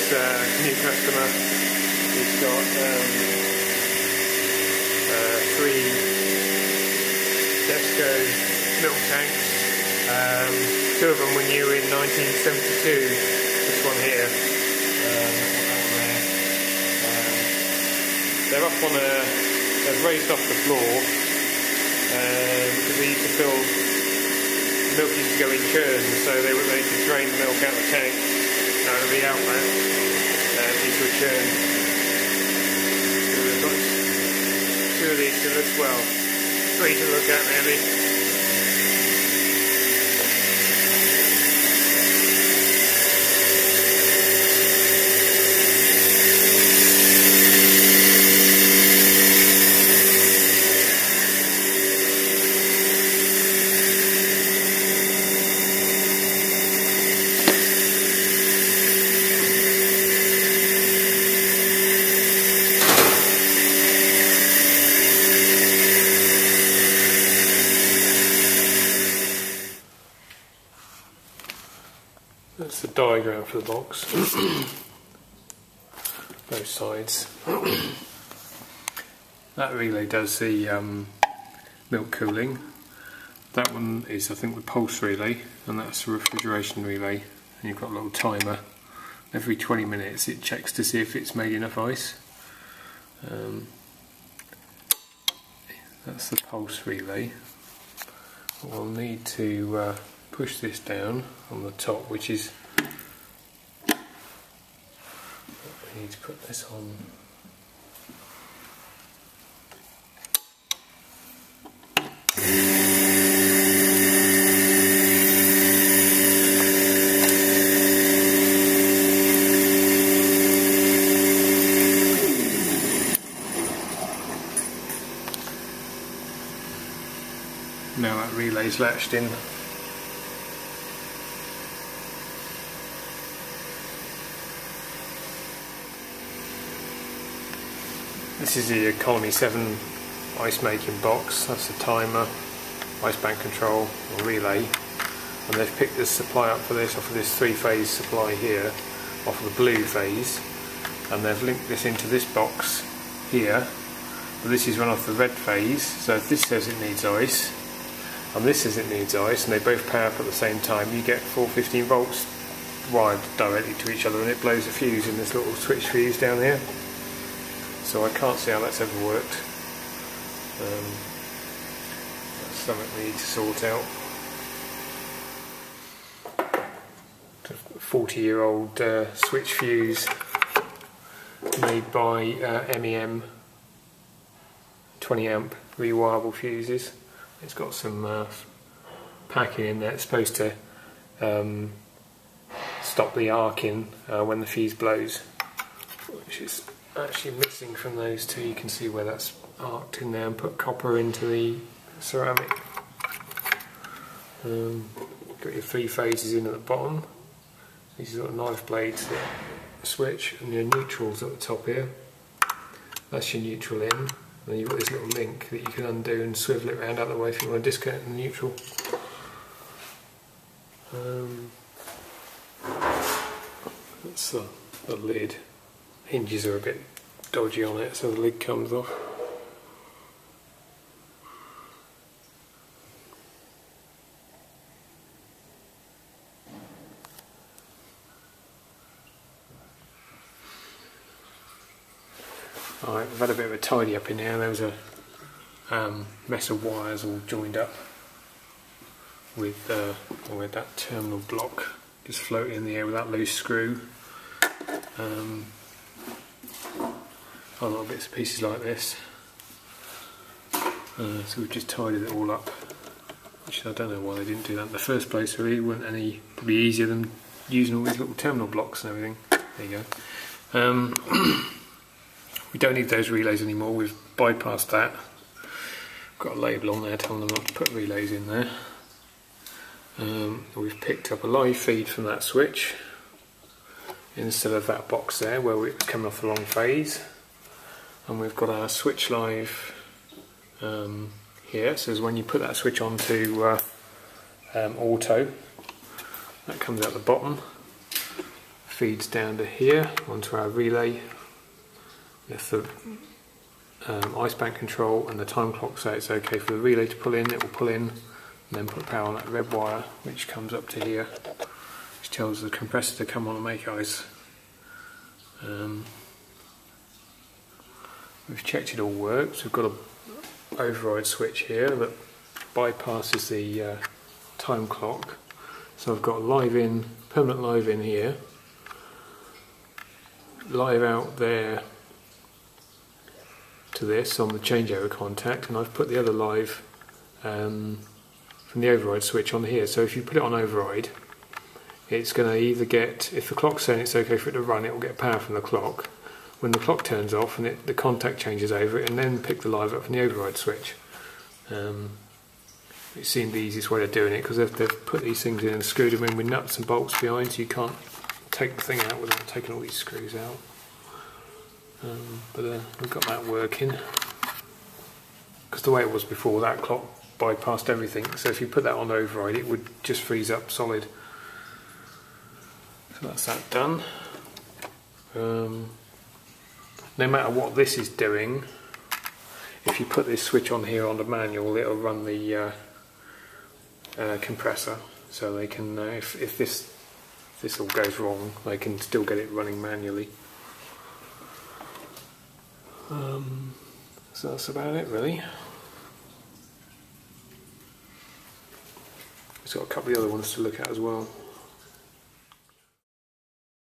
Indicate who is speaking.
Speaker 1: new customer. He's got 3 Desco milk tanks. 2 of them were new in 1972. This one here. They're up on they've raised off the floor because we used to fill, milk used to go in churns, so they could drain the milk out of the tank, out of the outlet, into a churn. So we've got 2 of these to look, well, 3 to look at really. That's the diagram for the box, both sides. That relay does the milk cooling. That one is, I think, the pulse relay, and that's the refrigeration relay. And you've got a little timer. Every 20 minutes it checks to see if it's made enough ice. That's the pulse relay. We'll need to push this down on the top, which is, we need to put this on. Now that relay's latched in. This is the Economy 7 ice making box. That's the timer, ice bank control, or relay, and they've picked this supply up for this off of this 3-phase supply here, off of the blue phase, and they've linked this into this box here. But this is run off the red phase, so if this says it needs ice and this says it needs ice, and they both power up at the same time, you get 415 volts wired directly to each other, and it blows a fuse in this little switch fuse down here. So I can't see how that's ever worked. That's something we need to sort out. It's a 40-year-old switch fuse made by MEM, 20 amp rewirable fuses. It's got some packing in there. It's supposed to stop the arcing when the fuse blows, which is actually missing from those 2. You can see where that's arced in there, and put copper into the ceramic. Got your 3 phases in at the bottom. These are little knife blades that switch, and your neutrals at the top here. That's your neutral in, and then you've got this little link that you can undo and swivel it around out of the way if you want to disconnect the neutral. That's the lid. Hinges are a bit dodgy on it, so the lid comes off. Alright, we've had a bit of a tidy up in here. There was a mess of wires all joined up with that terminal block just floating in the air with that loose screw. Little bits and pieces like this. So we've just tidied it all up, which I don't know why they didn't do that in the first place. Really, it wasn't any probably easier than using all these little terminal blocks and everything. There you go. We don't need those relays anymore. We've bypassed that. Got a label on there telling them not to put relays in there. We've picked up a live feed from that switch instead of that box there where it was coming off the wrong phase. And we've got our switch live here. So when you put that switch on to auto, that comes out the bottom. feeds down to here onto our relay. If the ice bank control and the time clock say it's okay for the relay to pull in, it will pull in and then put power on that red wire which comes up to here, which tells the compressor to come on and make ice. We've checked it all works. We've got an override switch here that bypasses the time clock. So I've got live in, permanent live in here, live out there to this on the changeover contact, and I've put the other live from the override switch on here. So if you put it on override, it's going to either get, if the clock's saying it's okay for it to run, it will get power from the clock. When the clock turns off and the contact changes over, and then pick the live up from the override switch. It seemed the easiest way of doing it because they've put these things in and screwed them in with nuts and bolts behind, so you can't take the thing out without taking all these screws out. But we've got that working, because the way it was before, that clock bypassed everything, so if you put that on override it would just freeze up solid. So that's that done. No matter what this is doing, if you put this switch on here on the manual, it'll run the compressor, so they can, if this all goes wrong, they can still get it running manually. So that's about it really. It's got a couple of other ones to look at as well.